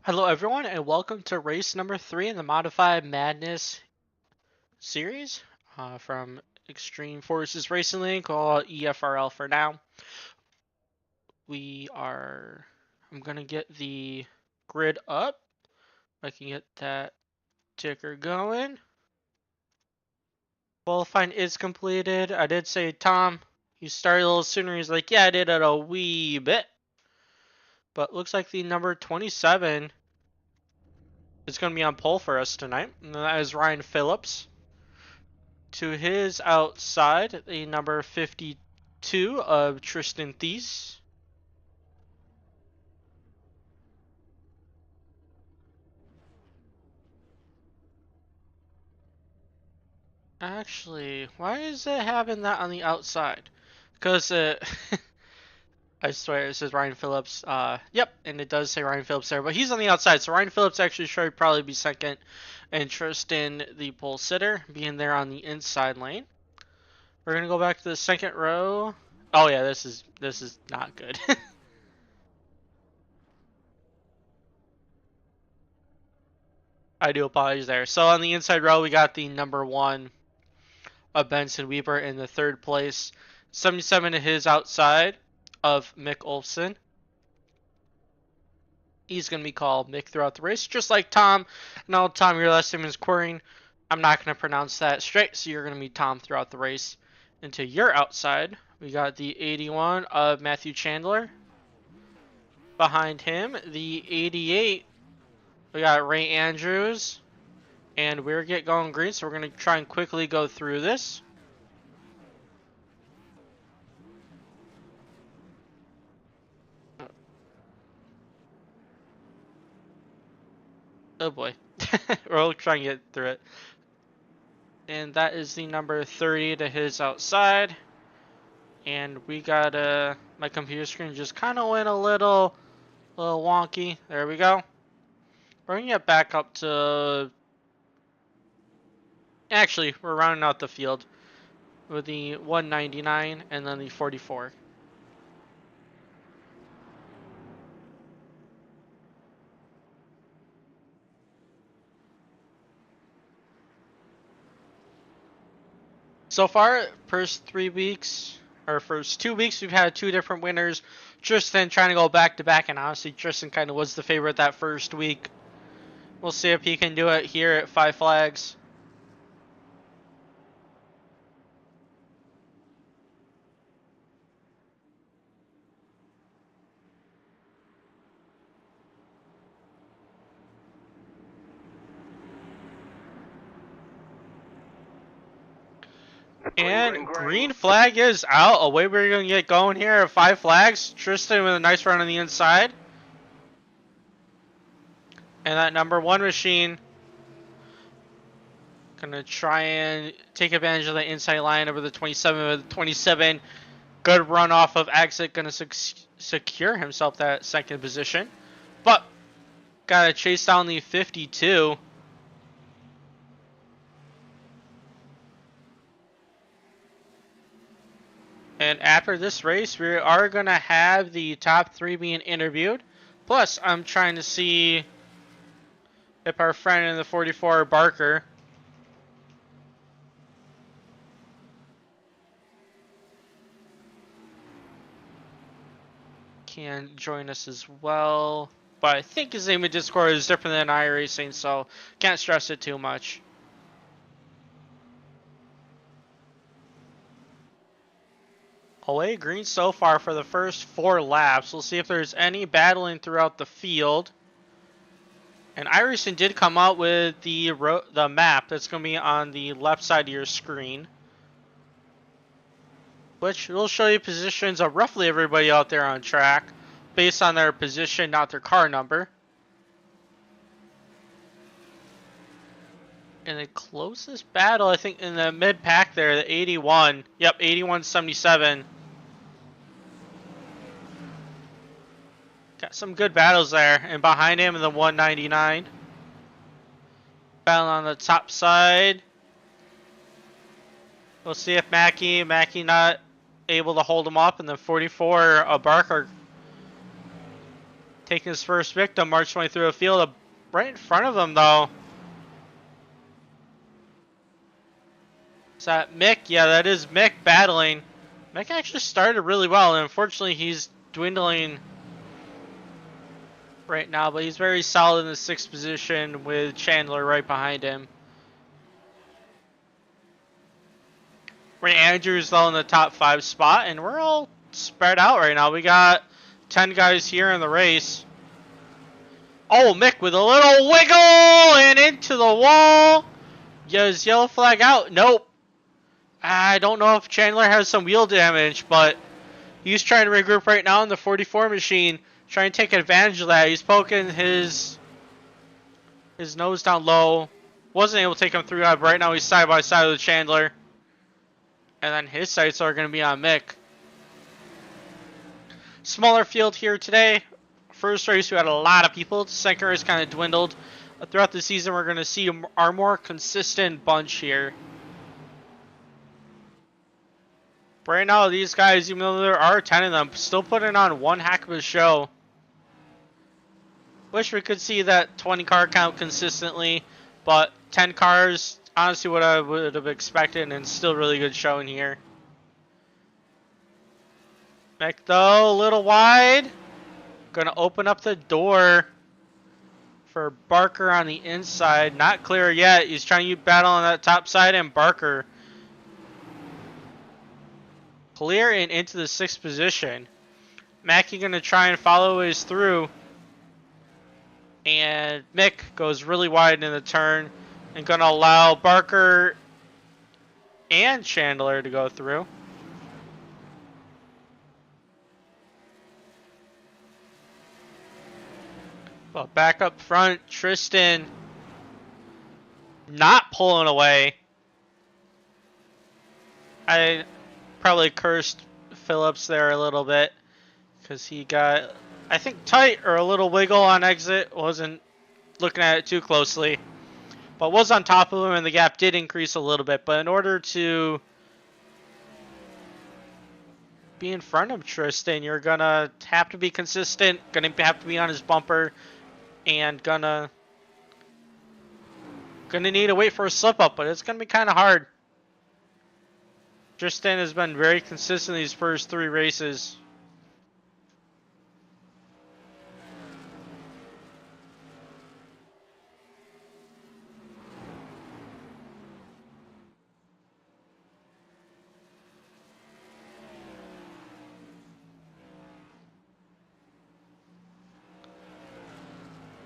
Hello everyone and welcome to race number 3 in the Modified Madness series from Extreme Forces Racing League, called EFRL for now. I'm going to get the grid up. I can get that ticker going. Qualifying is completed. I did say, Tom, you started a little sooner. He's like, yeah, I did it a wee bit. But looks like the number 27 is going to be on pole for us tonight. And that is Ryan Phillips. To his outside, the number 52 of Tristan Thies. Actually, why is it having that on the outside? Because I swear it says Ryan Phillips. Yep, and it does say Ryan Phillips there, but he's on the outside. So Ryan Phillips actually should probably be second, and Tristan, the pole sitter, being there on the inside lane. We're gonna go back to the second row. Oh yeah, this is not good. I do apologize there. So on the inside row, we got the number 1 of Benson Weber in the third place. 77 to his outside of Mick Olson. He's going to be called Mick throughout the race, just like Tom. Now, Tom, your last name is Quiring. I'm not going to pronounce that straight, so you're going to be Tom throughout the race. And to your outside, we got the 81 of Matthew Chandler. Behind him, the 88, we got Ray Andrews. And we're going green, so we're going to try and quickly go through this. Oh boy. We'll try and get through it. And that is the number 30 to his outside. And we got my computer screen just kind of went a little wonky. There we go. We're gonna get back up to. Actually, we're rounding out the field with the 199 and then the 44. So far, first 3 weeks, or first 2 weeks, we've had 2 different winners. Tristan trying to go back to back, and honestly, Tristan kind of was the favorite that first week. We'll see if he can do it here at Five Flags. And green flag is out. Away we're going to get going here at Five Flags. Tristan with a nice run on the inside. And that number 1 machine going to try and take advantage of the inside line over the 27 with 27. Good run off of exit. Going to secure himself that second position. But got to chase down the 52. And after this race, we are going to have the top 3 being interviewed. Plus, I'm trying to see if our friend in the 44, Barker, can join us as well. But I think his name in Discord is different than iRacing, so can't stress it too much. Away green so far for the first 4 laps. We'll see if there's any battling throughout the field. And iRacing did come out with the map that's going to be on the left side of your screen, which will show you positions of roughly everybody out there on track based on their position, not their car number. And the closest battle, I think, in the mid-pack there, the 81. Yep, 8177. Got some good battles there. And behind him in the 199. Battle on the top side. We'll see if Mackie not able to hold him up. And the 44, Barker. Taking his first victim, marching way through the field. Right in front of him, though. Is that Mick? Yeah, that is Mick battling. Mick actually started really well, and unfortunately he's dwindling right now, but he's very solid in the 6th position with Chandler right behind him. Ray Andrews though in the top 5 spot, and we're all spread out right now. We got 10 guys here in the race. Oh, Mick with a little wiggle and into the wall. Does yellow flag out? Nope. I don't know if Chandler has some wheel damage, but he's trying to regroup right now in the 44 machine, trying to take advantage of that. He's poking his nose down low. Wasn't able to take him through, but right now he's side by side with Chandler. And then his sights are going to be on Mick. Smaller field here today. First race we had a lot of people. Second race kind of dwindled. Throughout the season we're going to see our more consistent bunch here. Right now, these guys, even though there are 10 of them, still putting on one heck of a show. Wish we could see that 20 car count consistently, but 10 cars, honestly what I would have expected, and still really good showing here. Mick though, a little wide. Gonna open up the door for Barker on the inside. Not clear yet. He's trying to battle on that top side, and Barker clear and into the 6th position. Mackey gonna try and follow his through. And Mick goes really wide in the turn and gonna allow Barker and Chandler to go through. But back up front, Tristan not pulling away. I probably cursed Phillips there a little bit because he got, I think, tight or a little wiggle on exit. Wasn't looking at it too closely, but was on top of him, and the gap did increase a little bit. But in order to be in front of Tristan, you're gonna have to be consistent, gonna have to be on his bumper, and gonna need to wait for a slip up, but it's gonna be kind of hard. Tristan has been very consistent these first 3 races.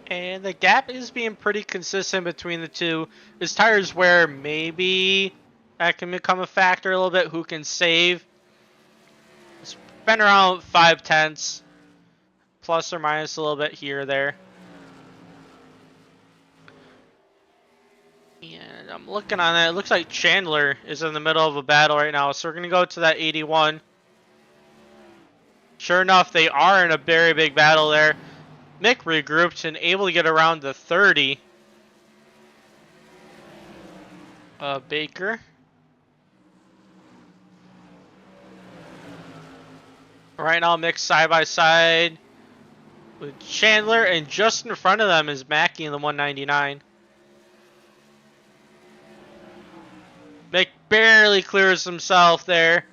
And the gap is being pretty consistent between the two. His tires wear, maybe that can become a factor a little bit. Who can save? It's been around 5/10, plus or minus a little bit here or there. And I'm looking on that. It looks like Chandler is in the middle of a battle right now. So we're going to go to that 81. Sure enough, they are in a very big battle there. Mick regrouped and able to get around the 30. Baker. Right now, Mick side by side with Chandler, and just in front of them is Mackey in the 199. Mick barely clears himself there.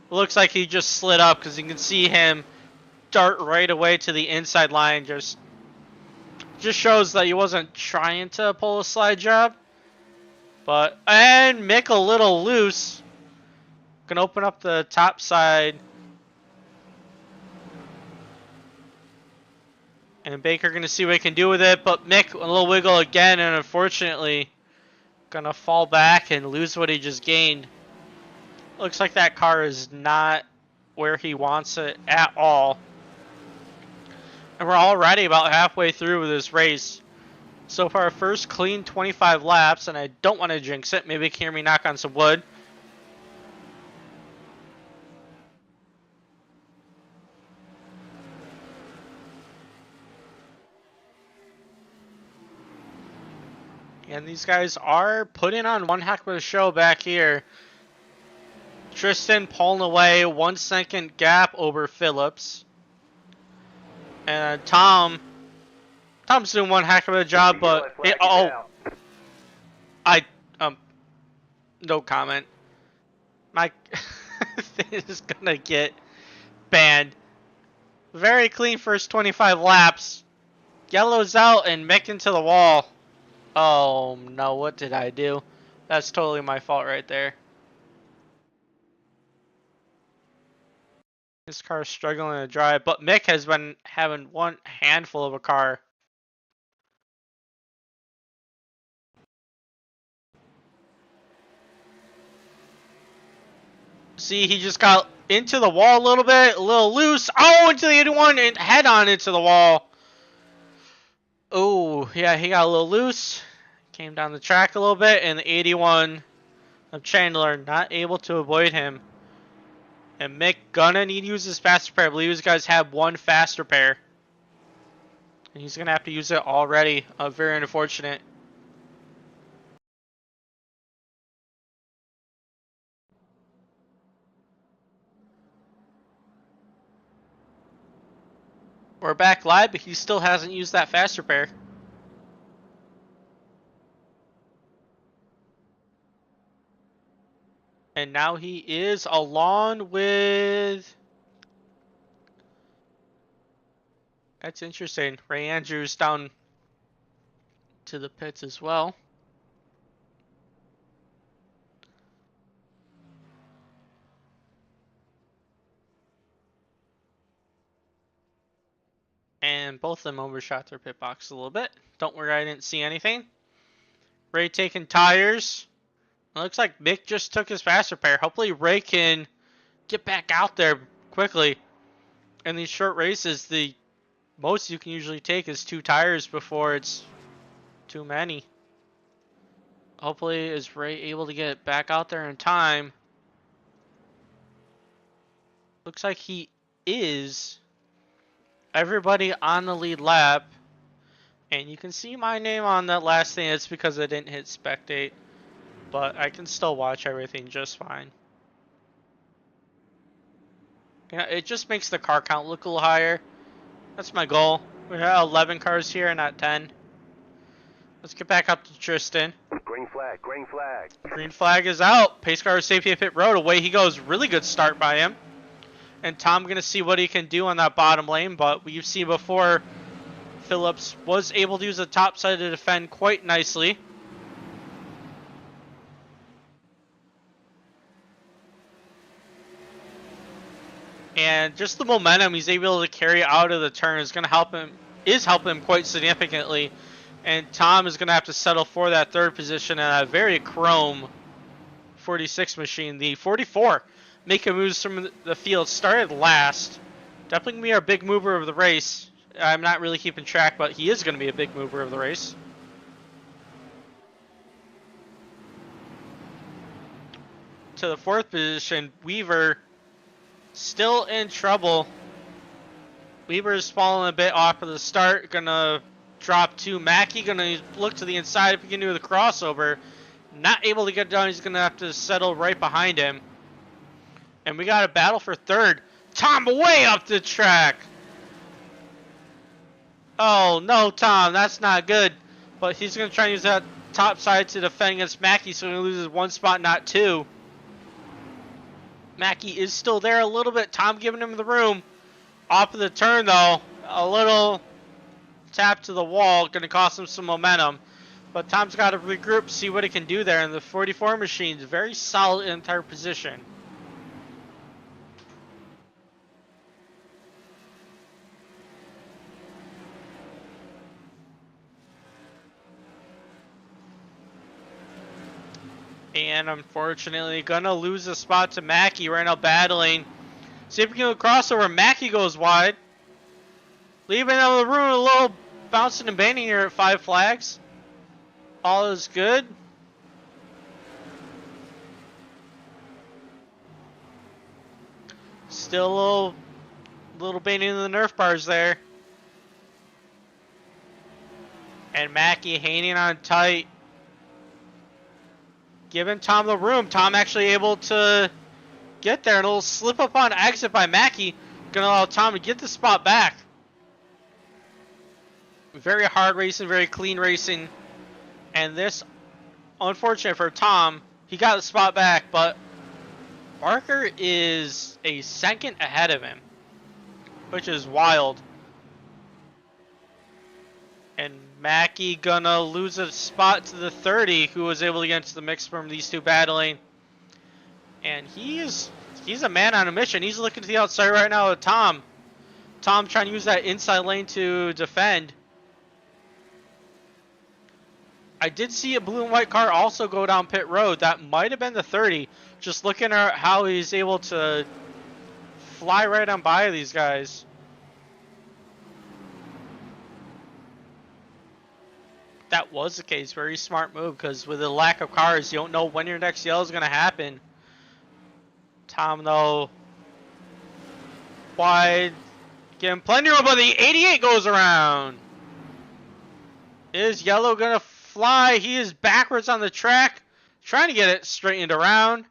Looks like he just slid up because you can see him dart right away to the inside line. Just shows that he wasn't trying to pull a slide job. And Mick a little loose. Gonna open up the top side. And Baker gonna see what he can do with it, but Mick a little wiggle again, and unfortunately gonna fall back and lose what he just gained. Looks like that car is not where he wants it at all. And we're already about halfway through this race. So for our first clean 25 laps, and I don't want to jinx it, maybe you can hear me knock on some wood. And these guys are putting on one heck of a show back here. Tristan pulling away, 1 second gap over Phillips. And Tom's doing one heck of a job, but no comment. My thing is gonna get banned. Very clean first 25 laps. Yellow's out and Mick into the wall. Oh no, what did I do? That's totally my fault right there. This car's struggling to drive, but Mick has been having one handful of a car. See, he just got into the wall a little bit, a little loose. Oh, into the 81 and head on into the wall. Oh, yeah, he got a little loose. Came down the track a little bit, and the 81 of Chandler not able to avoid him. And Mick gonna need to use his faster pair. I believe these guys have one faster pair. And he's gonna have to use it already. Very unfortunate. We're back live, but he still hasn't used that faster pair. And now he is along with... That's interesting. Ray Andrews down to the pits as well. And both of them overshot their pit box a little bit. Don't worry, I didn't see anything. Ray taking tires. It looks like Mick just took his faster pair. Hopefully Ray can get back out there quickly. In these short races, the most you can usually take is 2 tires before it's too many. Hopefully is Ray able to get back out there in time. Looks like he is. Everybody on the lead lap. And you can see my name on that last thing. It's because I didn't hit spectate. But I can still watch everything just fine. Yeah, it just makes the car count look a little higher. That's my goal. We have 11 cars here, not 10. Let's get back up to Tristan. Green flag, green flag. Green flag is out. Pace car safety at pit road. Away he goes. Really good start by him. And Tom going to see what he can do on that bottom lane. But we've seen before, Phillips was able to use the top side to defend quite nicely. And just the momentum he's able to carry out of the turn is going to help him, helping him quite significantly. And Tom is going to have to settle for that third position in a very chrome 46 machine. The 44 making moves from the field started last. Definitely going to be our big mover of the race. I'm not really keeping track, but he is going to be a big mover of the race. To the fourth position, Weaver still in trouble. Weaver's falling a bit off of the start. Gonna drop to Mackey. Gonna look to the inside if he can do the crossover. Not able to get down. He's gonna have to settle right behind him. And we got a battle for third. Tom way up the track. Oh no, Tom, that's not good. But he's gonna try and use that top side to defend against Mackey, so he loses one spot, not 2. Mackey is still there a little bit. Tom giving him the room. Off of the turn, though. A little tap to the wall. Going to cost him some momentum. But Tom's got to regroup, see what he can do there. And the 44 machine's very solid in third position. And unfortunately, gonna lose a spot to Mackey right now, battling. See if we can do a crossover. Mackey goes wide. Leaving out of the room a little bouncing and banging here at 5 flags. All is good. Still a little banging in the Nerf bars there. And Mackey hanging on tight. Giving Tom the room. Tom actually able to get there. And a little slip up on exit by Mackey. Gonna allow Tom to get the spot back. Very hard racing, very clean racing. And this, unfortunate for Tom, he got the spot back, but Barker is a second ahead of him, which is wild. And Mackey gonna lose a spot to the 30, who was able to get into the mix from these two battling. And he's a man on a mission. He's looking to the outside right now with Tom. Tom trying to use that inside lane to defend. I did see a blue and white car also go down pit road. That might have been the 30. Just looking at how he's able to fly right on by these guys. That was the case. Very smart move, because with the lack of cars, you don't know when your next yellow is going to happen. Tom, though, wide. Getting plenty of room, but the 88 goes around. Is yellow going to fly? He is backwards on the track, trying to get it straightened around.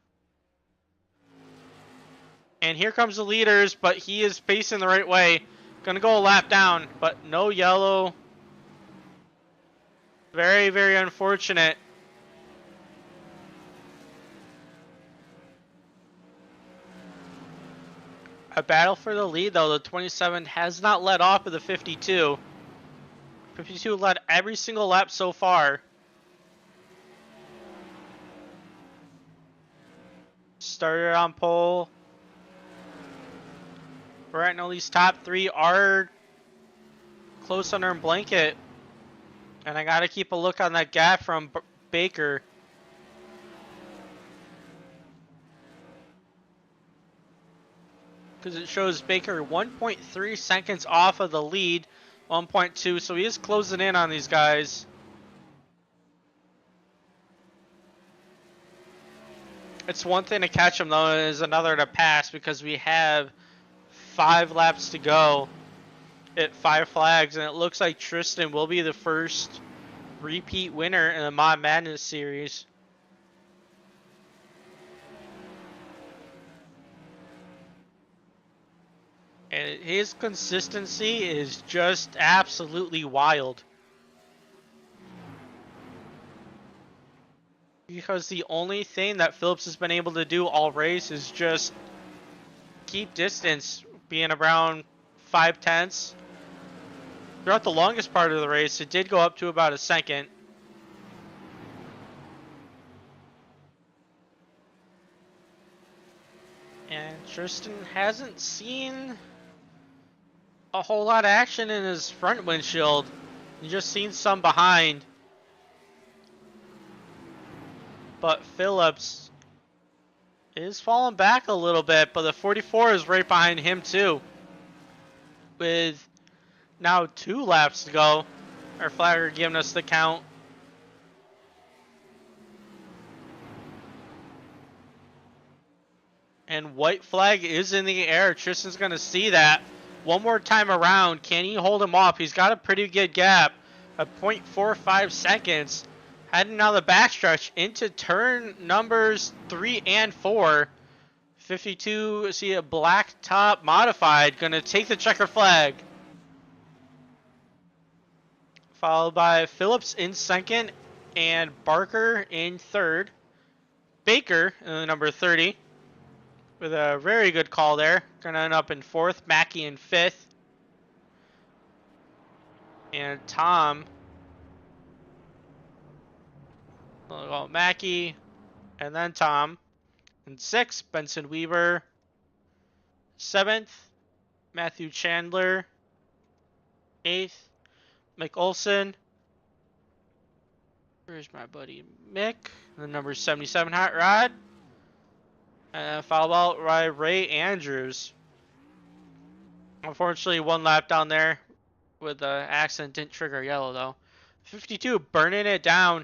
And here comes the leaders, but he is facing the right way. Going to go a lap down, but no yellow. Very, very unfortunate. A battle for the lead, though. The 27 has not let off of the 52. 52 led every single lap so far. Started on pole. Right now, these top three are close under blanket. And I got to keep a look on that gap from Baker. Because it shows Baker 1.3 seconds off of the lead. 1.2, so he is closing in on these guys. It's one thing to catch him, though, it is another to pass, because we have 5 laps to go at 5 flags, and it looks like Tristan will be the first repeat winner in the Mod Madness series. And his consistency is just absolutely wild. Because the only thing that Phillips has been able to do all race is just keep distance, being around 5/10. Throughout the longest part of the race, it did go up to about a second. And Tristan hasn't seen a whole lot of action in his front windshield. You just seen some behind. But Phillips is falling back a little bit, but the 44 is right behind him too. With now 2 laps to go. Our flagger giving us the count. And white flag is in the air. Tristan's going to see that. One more time around. Can he hold him off? He's got a pretty good gap. A 0.45 seconds. Heading down the backstretch into turn numbers 3 and 4. 52, see a black top modified. Going to take the checker flag. Followed by Phillips in second and Barker in third. Baker in number 30. With a very good call there. Gonna end up in 4th. Mackey in 5th. And Tom. We'll go Mackey. And then Tom. In 6th. Benson Weaver. 7th. Matthew Chandler. 8th. Mick Olson. Where's my buddy Mick? The number 77 Hot Rod. And followed out by Ray Andrews. Unfortunately, 1 lap down there with the accident didn't trigger yellow though. 52 burning it down.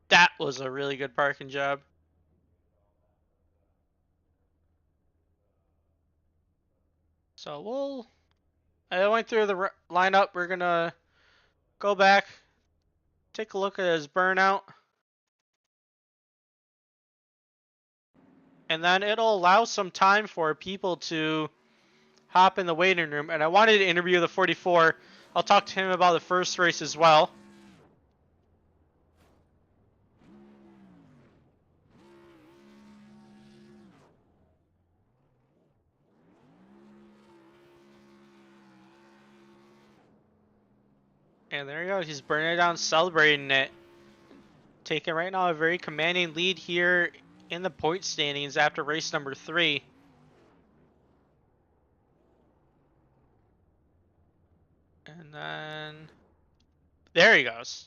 That was a really good parking job. So I went through the lineup. We're gonna go back, take a look at his burnout. And then it'll allow some time for people to hop in the waiting room, and I wanted to interview the 44. I'll talk to him about the first race as well. And there you go. He's burning it down, celebrating it. Taking right now a very commanding lead here in the point standings after race number 3. And then there he goes.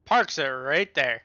Parks it right there.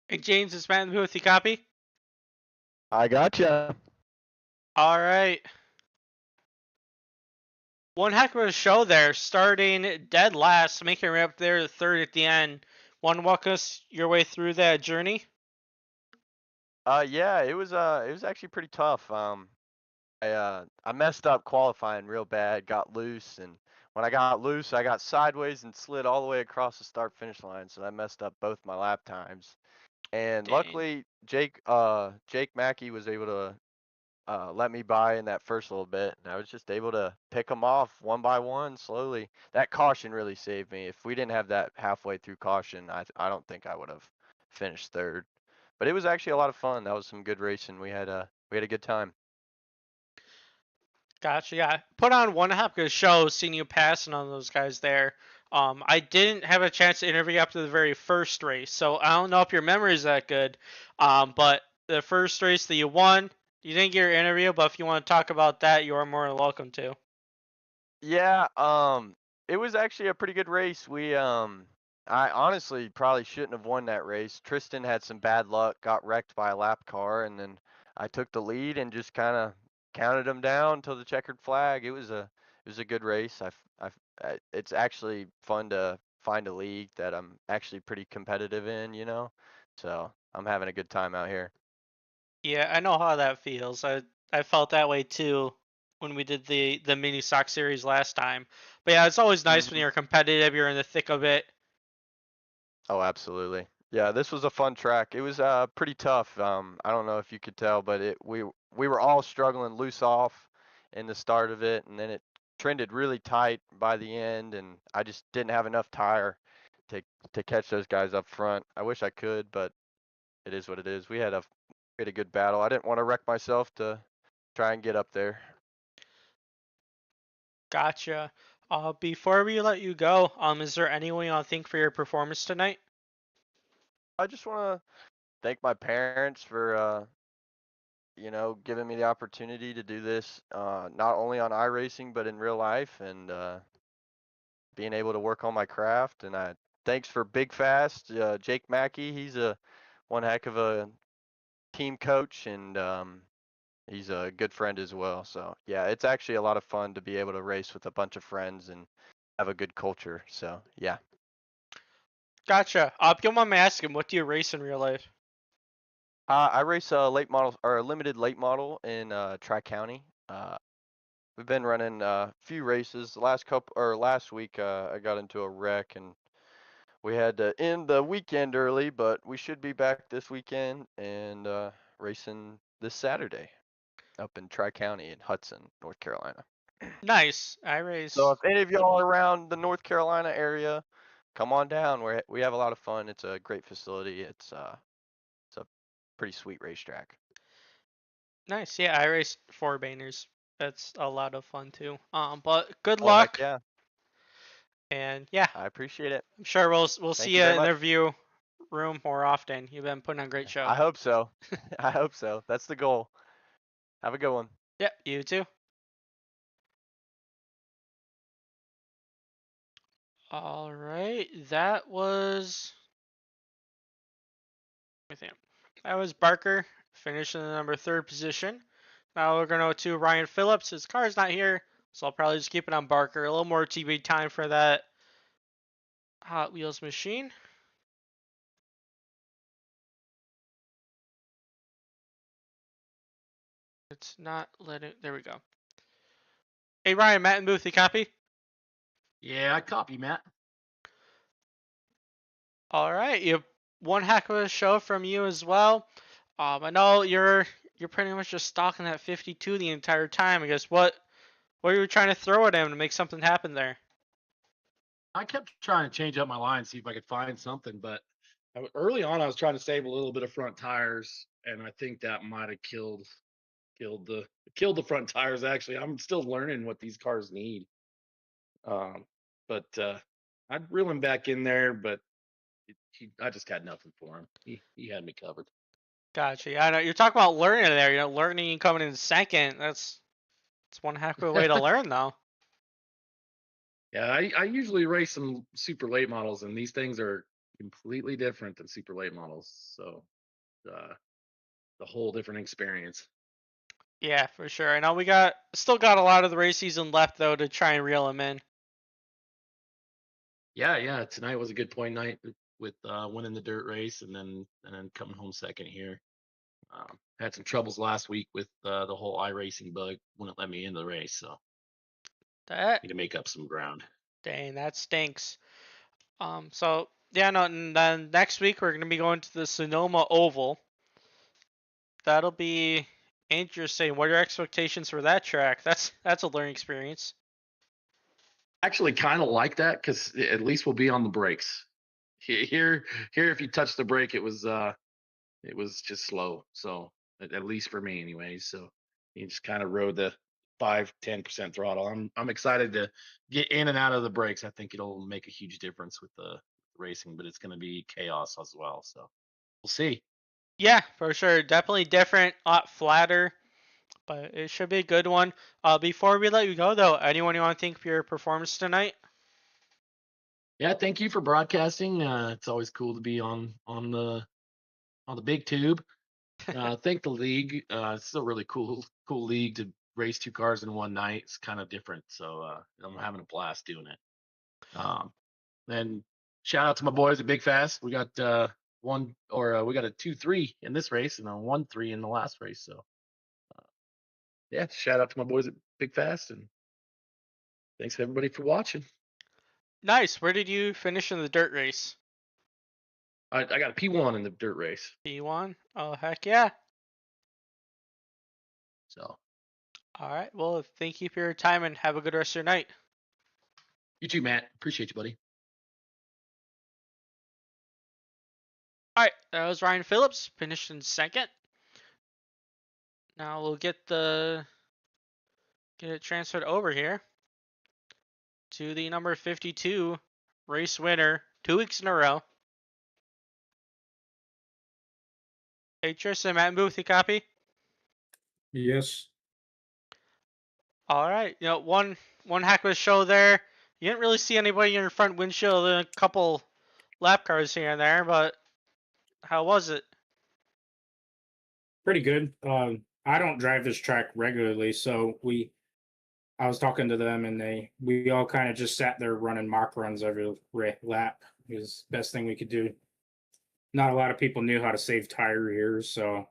Hey James, it's Matt in the booth. You copy? I gotcha. All right. One heck of a show there, starting dead last, making it up there to third at the end. Want to walk us your way through that journey? Yeah, it was actually pretty tough. I messed up qualifying real bad, got loose, and when I got loose, I got sideways and slid all the way across the start finish line, so I messed up both my lap times. And Dang. luckily, Jake Mackey was able to let me by in that first little bit, and I was just able to pick them off one by one slowly. That caution really saved me. If we didn't have that halfway through caution, I don't think I would have finished third. But it was actually a lot of fun. That was some good racing. We had a good time. Gotcha. Yeah, put on one heck of a show, seeing you passing on those guys there. I didn't have a chance to interview after the very first race, so I don't know if your memory is that good. But the first race that you won, you didn't get your interview, but if you want to talk about that, you are more than welcome to. Yeah, it was actually a pretty good race. I honestly probably shouldn't have won that race. Tristan had some bad luck, got wrecked by a lap car, and then I took the lead and just kind of counted him down till the checkered flag. It was a good race. It's actually fun to find a league that I'm actually pretty competitive in. So I'm having a good time out here. Yeah, I know how that feels. I felt that way too when we did the mini stock series last time. But yeah, it's always nice when Mhm. you're competitive, you're in the thick of it. Oh, absolutely. Yeah, this was a fun track. It was pretty tough. I don't know if you could tell, but we were all struggling loose off in the start of it, and then it trended really tight by the end, and I just didn't have enough tire to to catch those guys up front. I wish I could, but it is what it is. We had a good battle. I didn't want to wreck myself to try and get up there. Gotcha. Before we let you go, is there anyone you want to thank for your performance tonight? I just want to thank my parents for giving me the opportunity to do this, not only on iRacing but in real life, and being able to work on my craft. And thanks for Big Fast, Jake Mackey. He's a one heck of a team coach, and he's a good friend as well. So yeah, it's actually a lot of fun to be able to race with a bunch of friends and have a good culture. So yeah. Gotcha. If you don't mind me asking, what do you race in real life? I race a late model or a limited late model in Tri County. We've been running a few races. Last week, I got into a wreck and we had to end the weekend early, but we should be back this weekend and racing this Saturday up in Tri County in Hudson, North Carolina. Nice. I So race. if any of y'all are around the North Carolina area, come on down. We have a lot of fun. It's a great facility. It's a pretty sweet racetrack. Nice. Yeah, I race four banners. That's a lot of fun too. But good Oh heck luck, yeah. and yeah, I appreciate it. I'm sure we'll Thank see you you very in the much. interview room more often. You've been putting on a great show. I hope so. I hope so. That's the goal. Have a good one. Yeah, you too. All right, that was. I think that was Barker finishing the number 3rd position. Now we're gonna go to Ryan Phillips. His car's not here, so I'll probably just keep it on Barker. A little more TV time for that Hot Wheels machine. It's not letting. There we go. Hey Ryan, Matt and Booth, you copy? Yeah, I copy, Matt. All right, you have one heck of a show from you as well. I know you're pretty much just stalking that 52 the entire time. I guess what were you trying to throw at him to make something happen there? I kept trying to change up my line, see if I could find something, but early on I was trying to save a little bit of front tires, and I think that might have killed the front tires. Actually, I'm still learning what these cars need. But I'd reel him back in there, but I just had nothing for him. He had me covered. Gotcha. Yeah, I know you're talking about learning there. You know, learning and coming in second. That's one heck of a way to learn, though. Yeah, I usually race some super late models, and these things are completely different than super late models. So, the whole different experience. Yeah, for sure. I know we still got a lot of the race season left though to try and reel him in. Yeah. Tonight was a good point night with winning the dirt race and then coming home second here. Had some troubles last week with the whole iRacing bug. Wouldn't let me into the race, so That need to make up some ground. dang, that stinks. So yeah, no, and then next week we're gonna be going to the Sonoma Oval. That'll be interesting. What are your expectations for that track? That's a learning experience. Actually, kind of like that because at least we'll be on the brakes. Here, if you touch the brake, it was just slow. So at least for me, anyways. So you just kind of rode the 5-10% throttle. I'm excited to get in and out of the brakes. I think it'll make a huge difference with the racing, but it's going to be chaos as well. So we'll see. Yeah, for sure. Definitely different, a lot flatter, but it should be a good one. Before we let you go though, anyone you want to thank for your performance tonight? Yeah, thank you for broadcasting. It's always cool to be on the big tube. Thank the league. It's still really cool league to race 2 cars in one night. It's kind of different, so I'm having a blast doing it. And shout out to my boys at Big Fast. We got we got a 2-3 in this race and a 1-3 in the last race. So yeah, shout out to my boys at Big Fast, and thanks everybody for watching. Nice. Where did you finish in the dirt race? I got a P1 in the dirt race. P1? Oh, heck yeah. So All right. Well, thank you for your time and have a good rest of your night. you too, Matt. Appreciate you, buddy. All right. That was Ryan Phillips, finished in second. Now we'll get it transferred over here to the number 52 race winner 2 weeks in a row. Hey, Tristan, Matt and Booth, you copy? Yes. All right. You know, one heck of a show there. You didn't really see anybody in your front windshield and a couple lap cars here and there, but how was it? Pretty good. I don't drive this track regularly, so I was talking to them and we all kind of just sat there running mock runs every lap. It was the best thing we could do. Not a lot of people knew how to save tire here, so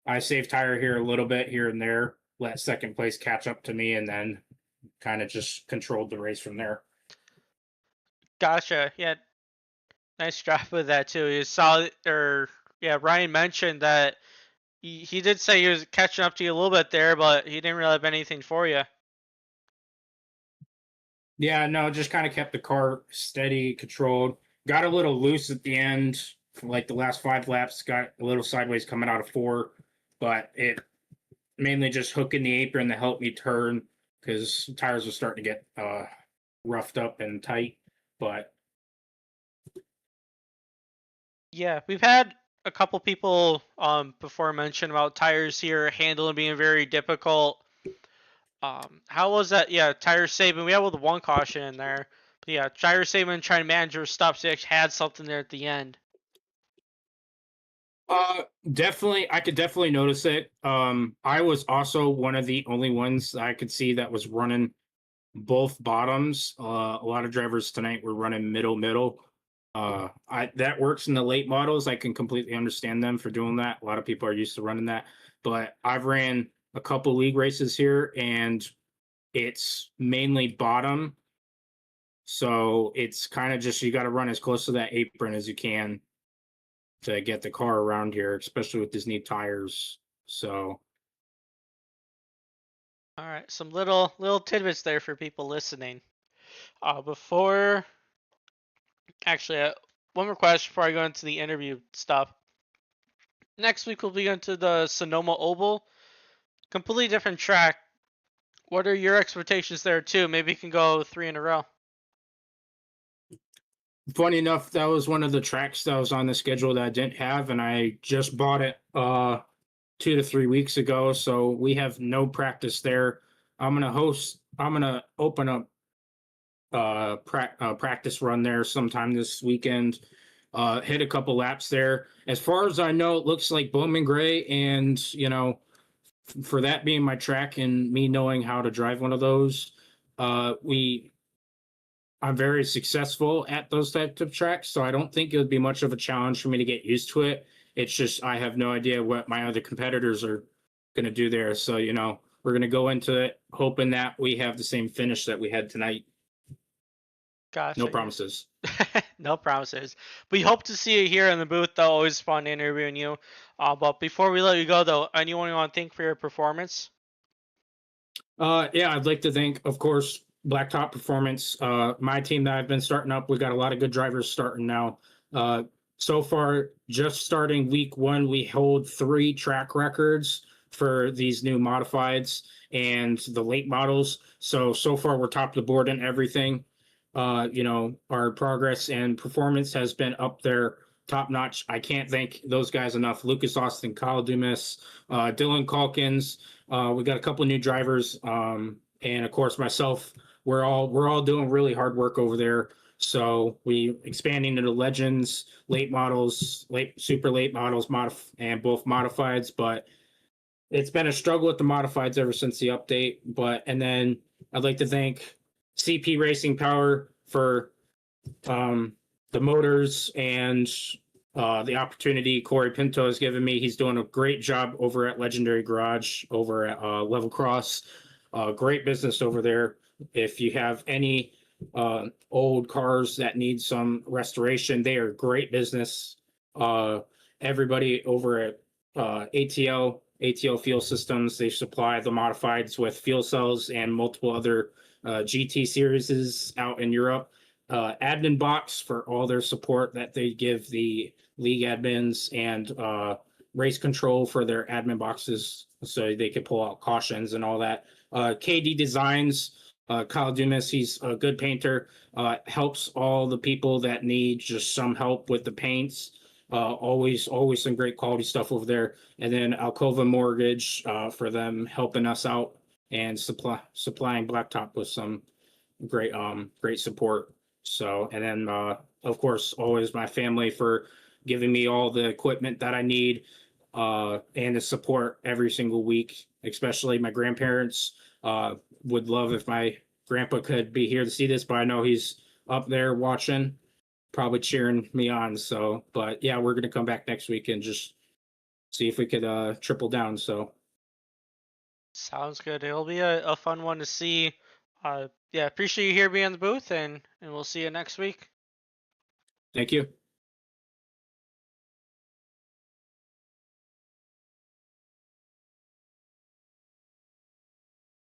I saved tire here a little bit here and there, let second place catch up to me, and then kind of just controlled the race from there. Gotcha. Yeah. Nice job with that too. You saw, Ryan mentioned that he did say he was catching up to you a little bit there, but he didn't really have anything for you. Yeah, no, just kind of kept the car steady, controlled. Got a little loose at the end, like the last 5 laps, got a little sideways coming out of 4, but it mainly just hooking the apron that helped me turn because tires were starting to get roughed up and tight. But Yeah, we've had a couple people before mentioned about tires here handling being very difficult. How was that? Yeah, tire saving. We had with one caution in there. But yeah, tire saving, trying to manage your stops. They actually had something there at the end. Definitely, I could definitely notice it. I was also one of the only ones I could see that was running both bottoms. A lot of drivers tonight were running middle. I that works in the late models. I can completely understand them for doing that. A lot of people are used to running that, but I've ran a couple league races here, and it's mainly bottom. So it's kind of just you got to run as close to that apron as you can to get the car around here, especially with these new tires. So All right, some little tidbits there for people listening. Before actually, one more question before I go into the interview stuff. Next week we'll be going to the Sonoma Oval, completely different track. What are your expectations there too? Maybe you can go 3 in a row. funny enough, that was one of the tracks that was on the schedule that I didn't have, and I just bought it 2 to 3 weeks ago. So we have no practice there. I'm gonna open up practice run there sometime this weekend. Hit a couple laps there. As far as I know, it looks like Bowman Gray, and for that being my track and me knowing how to drive one of those, I'm very successful at those types of tracks, so I don't think it would be much of a challenge for me to get used to it. It's just I have no idea what my other competitors are going to do there. So, we're going to go into it hoping that we have the same finish that we had tonight. Gotcha. No promises. No promises. We hope to see you here in the booth, though. Always fun interviewing you. But before we let you go, though, anyone you want to thank for your performance? Yeah, I'd like to thank, of course, Blacktop Performance. My team that I've been starting up, we've got a lot of good drivers starting now. So far, just starting week 1, we hold 3 track records for these new modifieds and the late models. So far, we're top of the board in everything. Our progress and performance has been up there, top notch. I can't thank those guys enough. Lucas Austin, Kyle Dumas, Dylan Calkins. We got a couple of new drivers, and of course myself. We're all doing really hard work over there. So we expanding into legends, late models, super late models, and both modifieds. But it's been a struggle with the modifieds ever since the update. And then I'd like to thank CP Racing Power for the motors and the opportunity Corey Pinto has given me. He's doing a great job over at Legendary Garage over at Level Cross. Great business over there. If you have any old cars that need some restoration, they are great business. Everybody over at ATL Fuel Systems, they supply the modifieds with fuel cells and multiple other GT series out in Europe. Admin Box for all their support that they give the league admins, and race control for their admin boxes so they can pull out cautions and all that. KD Designs, Kyle Dumas, he's a good painter, helps all the people that need just some help with the paints. Always some great quality stuff over there. And then Alcova Mortgage for them helping us out and supplying Blacktop with some great support. So, and then of course always my family for giving me all the equipment that I need and the support every single week. Especially my grandparents. Would love if my grandpa could be here to see this, but I know he's up there watching, probably cheering me on. So, but yeah, we're gonna come back next week and just see if we could triple down. So Sounds good. It'll be a fun one to see. Yeah, appreciate you here being in the booth, and we'll see you next week. thank you.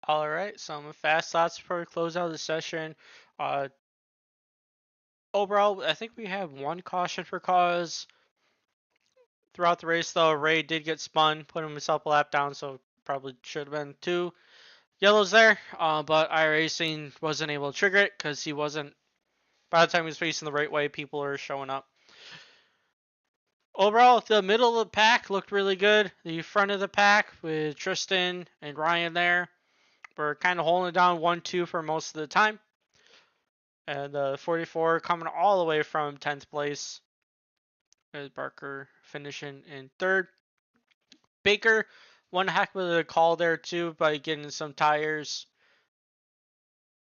All right, some fast thoughts before we close out the session. Overall, I think we have 1 caution for cause. Throughout the race, though, Ray did get spun, putting himself a lap down, so probably should have been 2 yellows there. But iRacing wasn't able to trigger it because he wasn't. By the time he was facing the right way, people are showing up. overall, the middle of the pack looked really good. The front of the pack with Tristan and Ryan there were kind of holding it down 1-2 for most of the time. And the 44 coming all the way from 10th place, with Barker finishing in 3rd. Baker, one heck of a call there too by getting some tires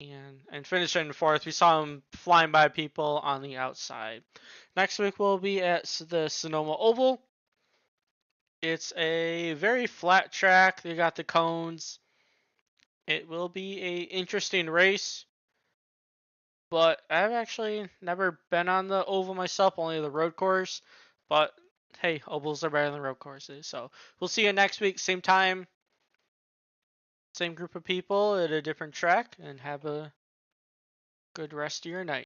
and finishing in 4th. We saw him flying by people on the outside. Next week we'll be at the Sonoma Oval. It's a very flat track. They got the cones. It will be a interesting race. But I've actually never been on the oval myself, only the road course. But hey, ovals are better than road courses. So we'll see you next week, same time, same group of people at a different track, and have a good rest of your night.